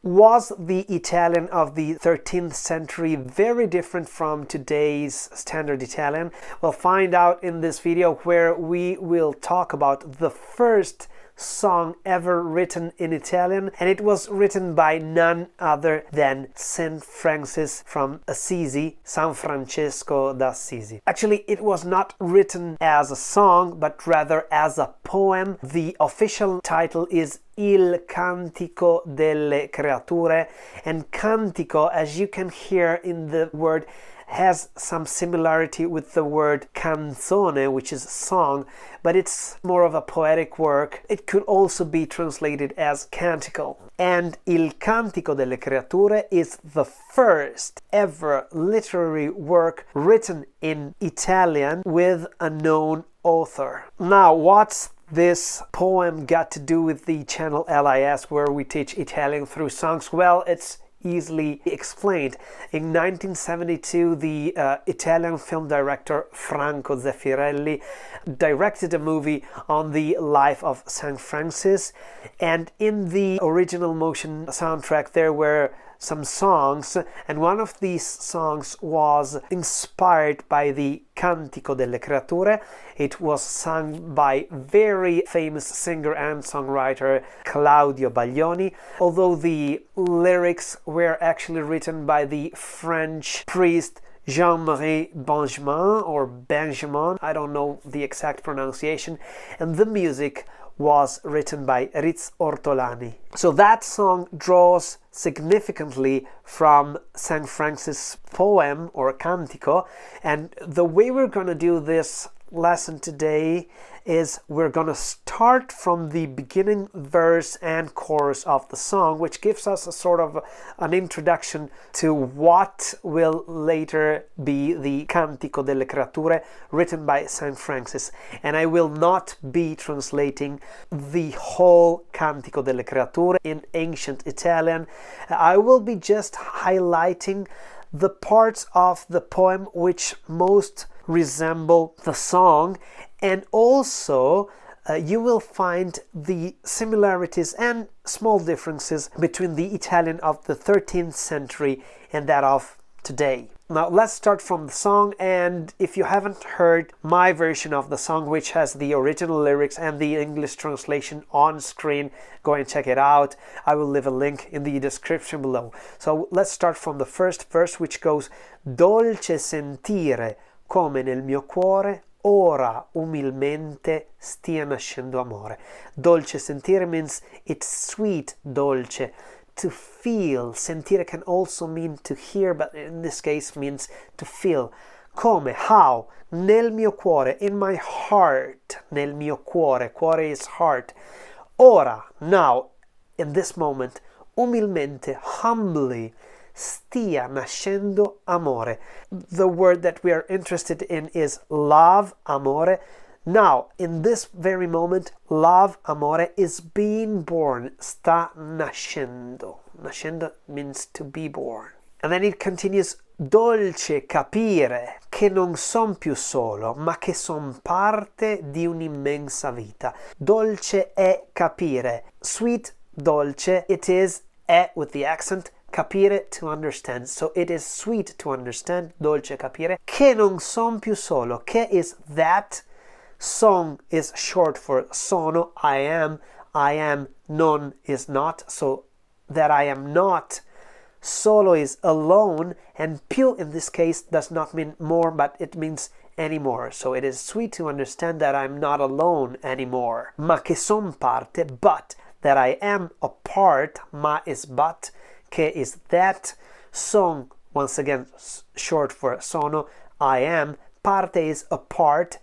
Was the Italian of the 13th century very different from today's standard Italian? We'll find out in this video, where we will talk about the first song ever written in Italian, and it was written by none other than Saint Francis from Assisi, San Francesco d'Assisi. Actually, it was not written as a song, but rather as a poem. The official title is Il Cantico delle Creature, and cantico, as you can hear in the word, has some similarity with the word canzone, which is song, but it's more of a poetic work. It could also be translated as canticle. And Il Cantico delle Creature is the first ever literary work written in Italian with a known author. Now, what's this poem got to do with the channel LIS, where we teach Italian through songs? Well, it's easily explained. In 1972, the Italian film director Franco Zeffirelli directed a movie on the life of St. Francis, and in the original motion soundtrack there were some songs, and one of these songs was inspired by the Cantico delle Creature. It was sung by very famous singer and songwriter Claudio Baglioni, although the lyrics were actually written by the French priest Jean-Marie Benjamin, or Benjamin, I don't know the exact pronunciation, and the music was written by Riz Ortolani. So that song draws significantly from St. Francis' poem or cantico, and the way we're going to do this lesson today is we're going to start from the beginning verse and chorus of the song, which gives us a sort of an introduction to what will later be the Cantico delle Creature written by St. Francis. And I will not be translating the whole Cantico delle Creature in ancient Italian. I will be just highlighting the parts of the poem which most resemble the song, and also you will find the similarities and small differences between the Italian of the 13th century and that of today. Now let's start from the song, and if you haven't heard my version of the song, which has the original lyrics and the English translation on screen, go and check it out. I will leave a link in the description below. So let's start from the first verse, which goes: Dolce sentire come nel mio cuore ora umilmente stia nascendo amore. Dolce sentire means it's sweet, dolce, to feel. Sentire can also mean to hear, but in this case means to feel. Come, how? Nel mio cuore, in my heart. Nel mio cuore, cuore is heart. Ora, now, in this moment, umilmente, humbly, stia nascendo amore. The word that we are interested in is love, amore. Now, in this very moment, love, amore, is being born. Sta nascendo. Nascendo means to be born. And then it continues: Dolce capire che non son più solo, ma che son parte di un'immensa vita. Dolce è capire. Sweet, dolce, it is è with the accent, capire, to understand. So it is sweet to understand, dolce capire. Che non son più solo. Che is that. Son is short for sono, I am. Non is not, so that I am not. Solo is alone, and più in this case does not mean more, but it means anymore. So it is sweet to understand that I'm not alone anymore. Ma che son parte, but that I am a part. Ma is but, che is that. Son, once again, short for sono, I am. Parte is a part.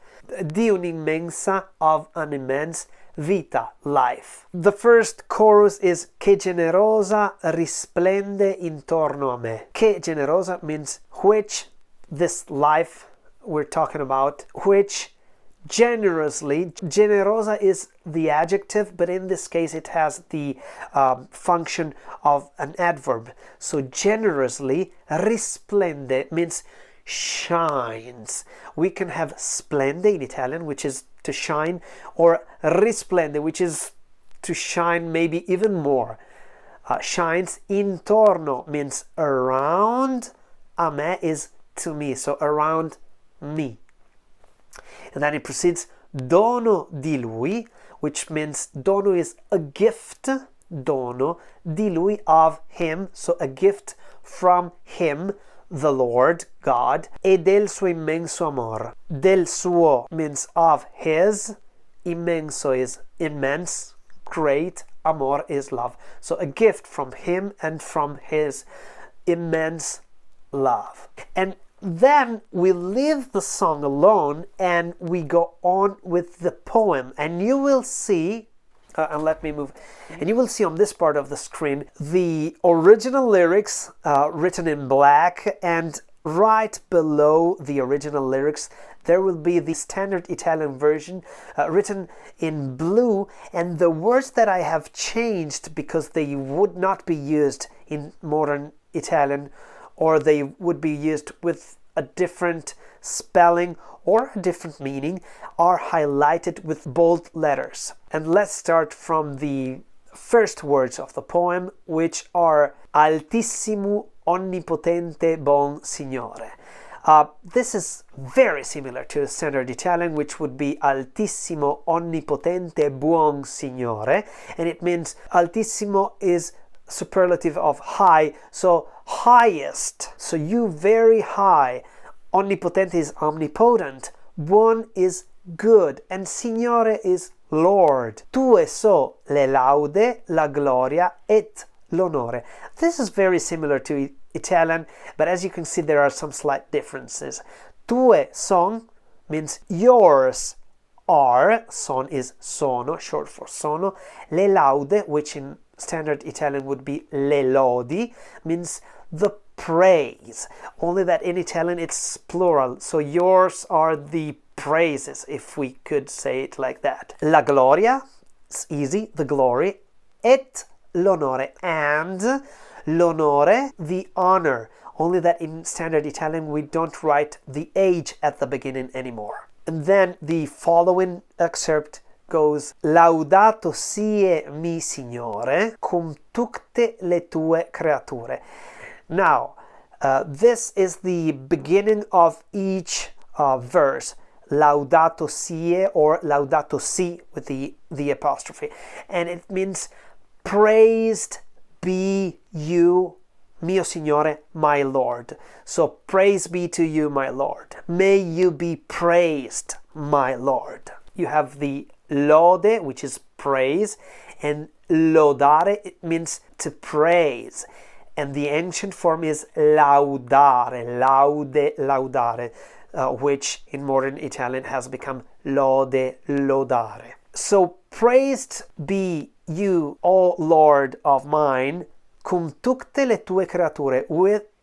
Di un'immensa, of an immense. Vita, life. The first chorus is che generosa risplende intorno a me. Che generosa means which, this life we're talking about, which generously. Generosa is the adjective, but in this case it has the function of an adverb. So generously, risplende means shines. We can have splende in Italian, which is to shine, or risplende, which is to shine maybe even more. shines. Intorno means around. A me is to me, so around me. And then it proceeds, dono di lui, which means dono is a gift, dono di lui, of him, so a gift from him, the Lord God, e del suo immenso amor. Del suo means of his, immenso is immense, great, amor is love. So a gift from him and from his immense love. And then we leave the song alone and we go on with the poem, and you will see and let me move, and you will see on this part of the screen the original lyrics written in black, and right below the original lyrics there will be the standard Italian version written in blue, and the words that I have changed because they would not be used in modern Italian, or they would be used with a different spelling or a different meaning, are highlighted with bold letters. And let's start from the first words of the poem, which are Altissimo onnipotente bon signore. This is very similar to standard Italian, which would be Altissimo onnipotente buon signore, and it means altissimo is superlative of high, so highest, so you very high. Onnipotente is omnipotent, buon is good, and signore is Lord. Tue so le laude, la gloria et l'onore. This is very similar to Italian, but as you can see there are some slight differences. Tue son means yours are, son is sono, short for sono. Le laude, which in standard Italian would be le lodi, means the praise, only that in Italian it's plural, so yours are the praises, if we could say it like that. La gloria, it's easy, the glory, et l'onore, and l'onore, the honor, only that in standard Italian we don't write the age at the beginning anymore. And then the following excerpt goes, Laudato sie mi signore cum tutte le tue creature. Now, this is the beginning of each verse. Laudato sie, or laudato si with the apostrophe. And it means praised be you, mio signore, my Lord. So praise be to you, my Lord. May you be praised, my Lord. You have the lode, which is praise, and lodare, it means to praise. And the ancient form is laudare, laude, laudare, which in modern Italian has become lode, lodare. So praised be you, O Lord of mine, cum tutte le tue creature,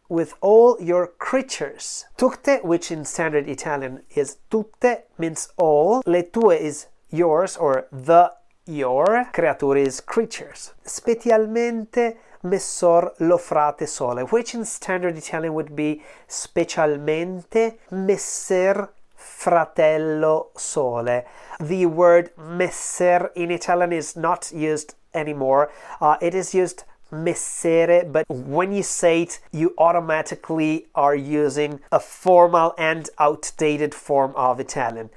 with all your creatures. Tutte, which in standard Italian is tutte, means all. Le tue is yours, or the your. Creature is creatures. Specialmente Messor lo frate sole, which in standard Italian would be specialmente Messer Fratello Sole. The word messer in Italian is not used anymore. It is used messere, but when you say it, you automatically are using a formal and outdated form of Italian.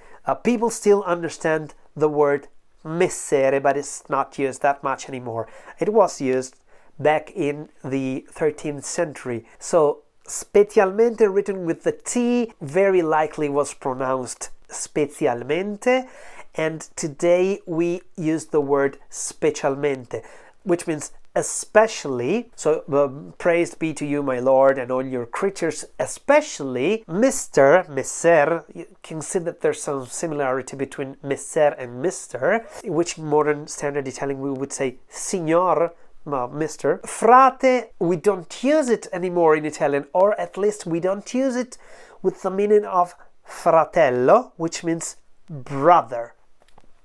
People still understand the word messere, but it's not used that much anymore. It was used back in the 13th century. So specialmente, written with the T, very likely was pronounced specialmente, and today we use the word specialmente, which means especially. So praised be to you, my Lord, and all your creatures, especially Mr. Messer. You can see that there's some similarity between Messer and Mr., which in modern standard Italian we would say Signor, Mr. Frate, we don't use it anymore in Italian, or at least we don't use it with the meaning of fratello, which means brother.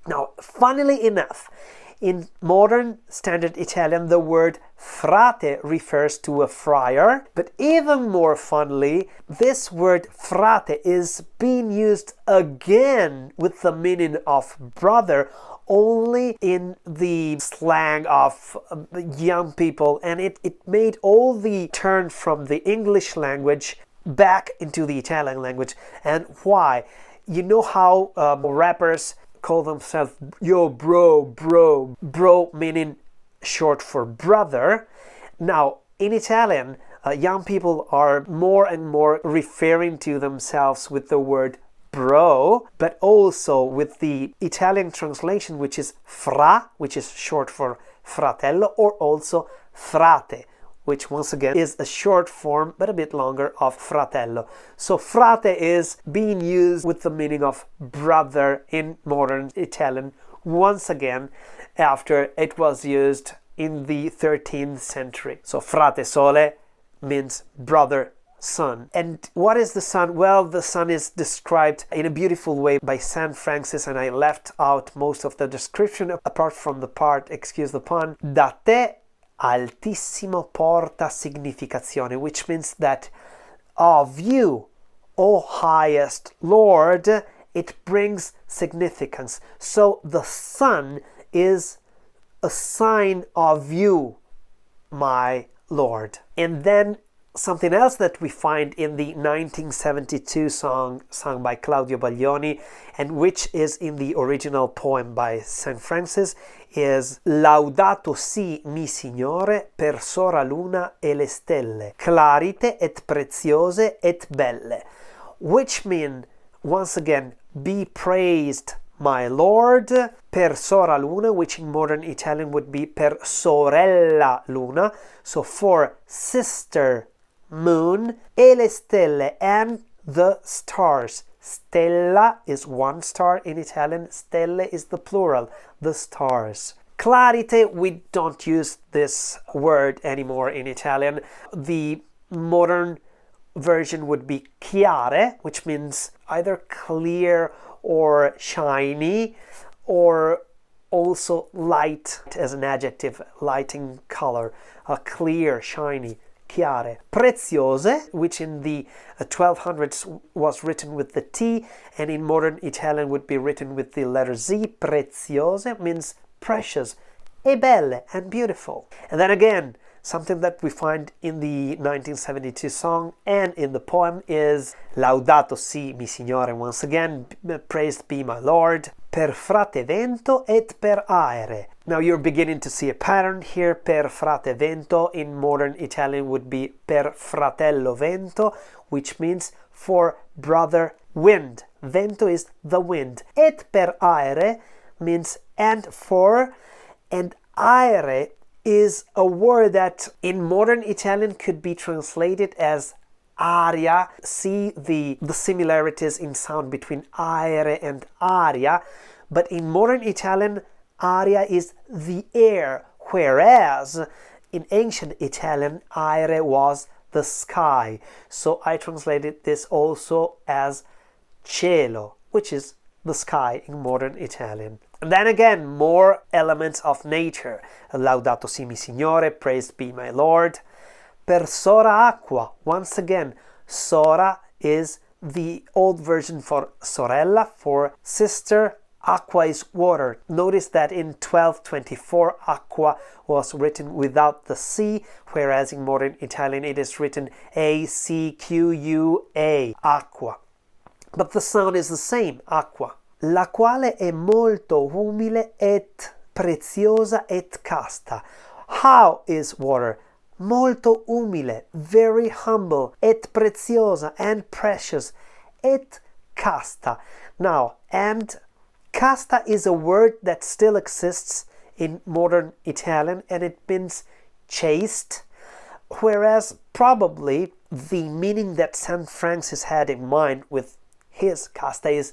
Now, funnily enough, in modern standard Italian, the word frate refers to a friar, but even more funnily, this word frate is being used again with the meaning of brother, only in the slang of young people, and it made all the turn from the English language back into the Italian language. And why? You know how rappers call themselves yo bro meaning short for brother. Now in Italian, young people are more and more referring to themselves with the word bro, but also with the Italian translation, which is fra, which is short for fratello, or also frate, which once again is a short form but a bit longer of fratello. So frate is being used with the meaning of brother in modern Italian once again after it was used in the 13th century. So frate sole means brother, sun. And what is the sun? Well, the sun is described in a beautiful way by St. Francis, and I left out most of the description apart from the part, excuse the pun, da te altissimo porta significazione, which means that of you, O highest Lord, it brings significance. So the sun is a sign of you, my Lord. And then something else that we find in the 1972 song sung by Claudio Baglioni, and which is in the original poem by St. Francis, is Laudato si mi Signore per sora luna e le stelle, clarite et preziose et belle, which mean, once again, be praised my Lord, per sora luna, which in modern Italian would be per sorella luna, so for sister moon, e le stelle, and the stars. Stella is one star in Italian, stelle is the plural, the stars. Clarite, we don't use this word anymore in Italian. The modern version would be chiare, which means either clear or shiny, or also light as an adjective, lighting color, clear, shiny, chiare. Preziose, which in the 1200s was written with the T, and in modern Italian would be written with the letter Z. Preziose means precious, e belle, and beautiful. And then again, something that we find in the 1972 song and in the poem is Laudato si mi Signore, once again, praised be my Lord, per frate vento et per aere. Now you're beginning to see a pattern here. Per frate vento in modern Italian would be per fratello vento, which means for brother wind. Vento is the wind. Et per aere means and for, and aere is a word that in modern Italian could be translated as aria. See the similarities in sound between aere and aria, but in modern Italian, aria is the air, whereas in ancient Italian, aere was the sky. So I translated this also as cielo, which is the sky in modern Italian. And then again, more elements of nature. Laudato si mi Signore, praised be my Lord. Per sora acqua, once again, sora is the old version for sorella, for sister. Aqua is water. Notice that in 1224, aqua was written without the C, whereas in modern Italian it is written A-C-Q-U-A, aqua. But the sound is the same, aqua. La quale è molto umile et preziosa et casta. How is water? Molto umile, very humble, et preziosa, and precious, et casta. Now, and casta is a word that still exists in modern Italian, and it means chaste, whereas probably the meaning that St. Francis had in mind with his casta is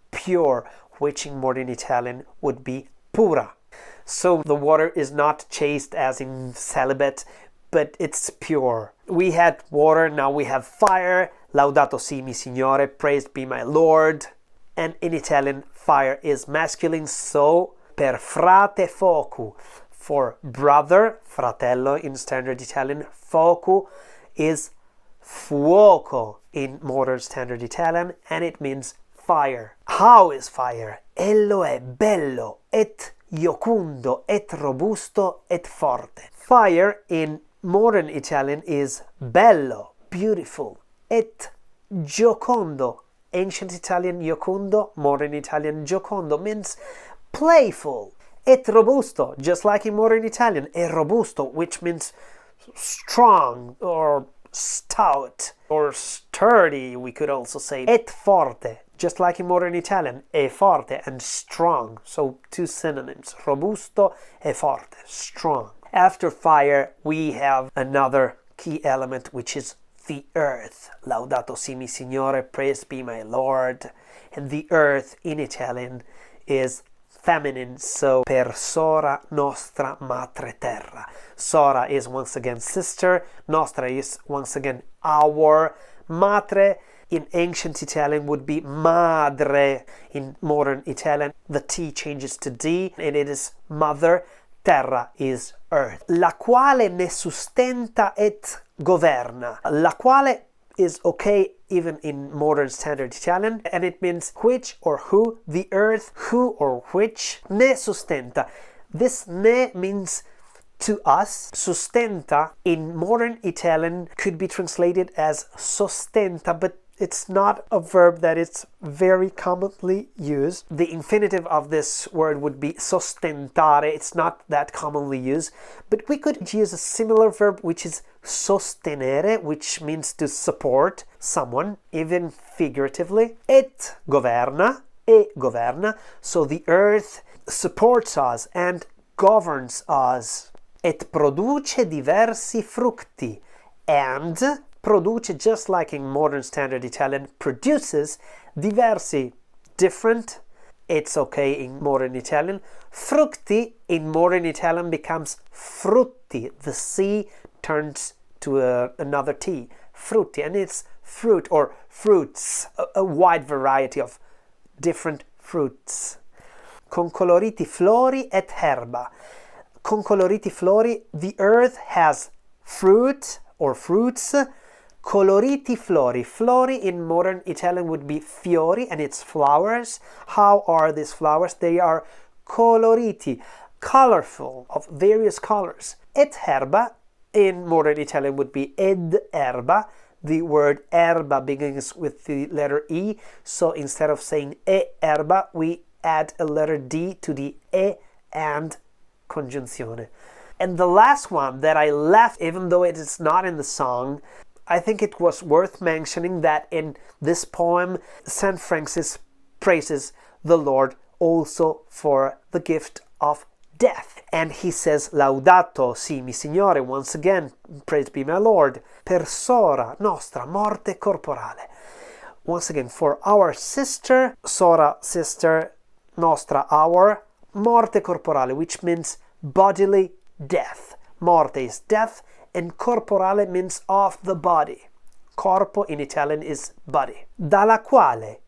pure, which in modern Italian would be pura. So the water is not chaste as in celibate, but it's pure. We had water, now we have fire. Laudato si mi Signore, praised be my Lord. And in Italian, fire is masculine, so per frate focu, for brother, fratello in standard Italian, focu is fuoco in modern standard Italian, and it means fire. How is fire? Ello è bello, et iocundo, et robusto, et forte. Fire in modern Italian is bello, beautiful, et giocondo. Ancient Italian giocondo, modern Italian giocondo means playful. Et robusto, just like in modern Italian, è robusto, which means strong or stout or sturdy, we could also say. Et forte, just like in modern Italian, è forte and strong. So two synonyms, robusto e forte, strong. After fire, we have another key element, which is the earth. Laudato si mi Signore, praised be my Lord. And the earth in Italian is feminine, so per sora nostra madre terra. Sora is once again sister, nostra is once again our, madre in ancient Italian would be madre. In modern Italian the T changes to D and it is mother, terra is earth. La quale ne sustenta et governa. La quale is okay even in modern standard Italian, and it means which or who, the earth, who or which. Ne sustenta. This ne means to us. Sustenta in modern Italian could be translated as sostenta, but it's not a verb that is very commonly used. The infinitive of this word would be sostentare. It's not that commonly used, but we could use a similar verb which is sostenere, which means to support someone, even figuratively. Et governa, e governa. So the earth supports us and governs us. Et produce diversi frutti, and produce, just like in modern standard Italian, produces diversi, different. It's okay in modern Italian. Frutti in modern Italian becomes frutti. The C turns to another T, frutti, and it's fruit or fruits, a wide variety of different fruits. Con coloriti flori et herba. Con coloriti flori, the earth has fruit or fruits. Coloriti flori. Flori in modern Italian would be fiori, and it's flowers. How are these flowers? They are coloriti, colorful, of various colors. Et herba in modern Italian would be ed erba. The word erba begins with the letter E, so instead of saying e erba, we add a letter D to the e and congiunzione. And the last one that I left, even though it is not in the song, I think it was worth mentioning that in this poem, St. Francis praises the Lord also for the gift of death. And he says, Laudato si mi Signore, once again, praise be my Lord, per sora nostra morte corporale. Once again, for our sister, sora, sister, nostra, our, morte corporale, which means bodily death. Morte is death, and corporale means of the body. Corpo in Italian is body. Dalla quale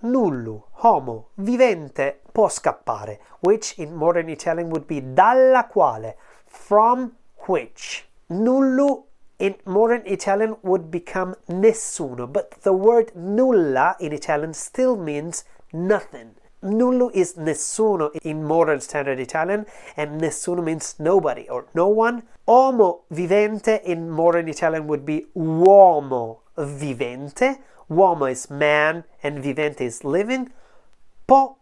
nullo homo vivente può scappare, which in modern Italian would be dalla quale, from which. Nullo in modern Italian would become nessuno, but the word nulla in Italian still means nothing. Nullo is nessuno in modern standard Italian, and nessuno means nobody or no one. Homo vivente in modern Italian would be uomo vivente. Uomo is man and vivente is living. Po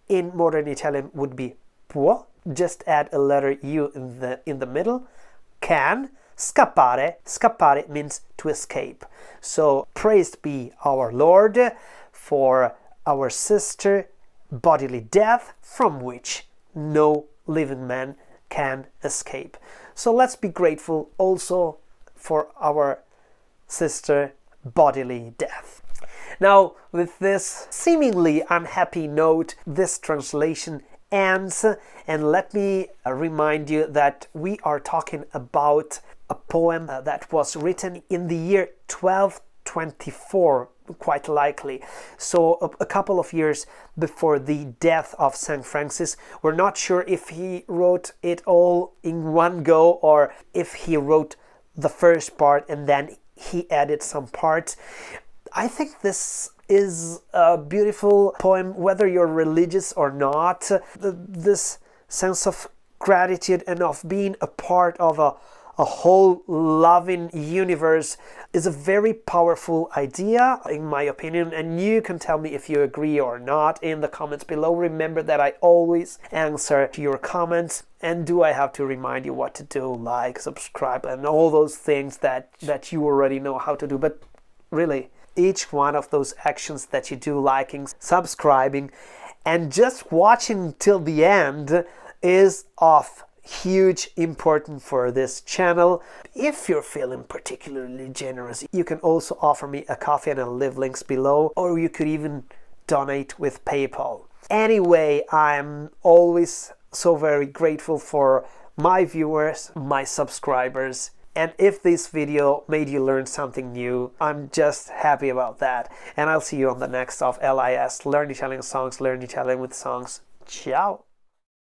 in modern Italian would be può. Just add a letter U in the middle. Can. Scappare. Scappare means to escape. So praised be our Lord for our sister bodily death, from which no living man can escape. So let's be grateful also for our sister bodily death. Now, with this seemingly unhappy note, this translation ends, and let me remind you that we are talking about a poem that was written in the year 1224, quite likely. So a couple of years before the death of St. Francis. We're not sure if he wrote it all in one go or if he wrote the first part and then he added some parts. I think this is a beautiful poem, whether you're religious or not. This sense of gratitude and of being a part of a whole loving universe is a very powerful idea, in my opinion, and you can tell me if you agree or not in the comments below. Remember that I always answer to your comments. And do I have to remind you what to do? Like, subscribe, and all those things that you already know how to do. But really, each one of those actions that you do, liking, subscribing, and just watching till the end, is of huge importance for this channel. If you're feeling particularly generous, you can also offer me a coffee, and I'll leave links below, or you could even donate with PayPal. Anyway, I'm always so very grateful for my viewers, my subscribers, and if this video made you learn something new, I'm just happy about that. And I'll see you on the next of LIS, Learn Italian Songs, Learn Italian with Songs. Ciao!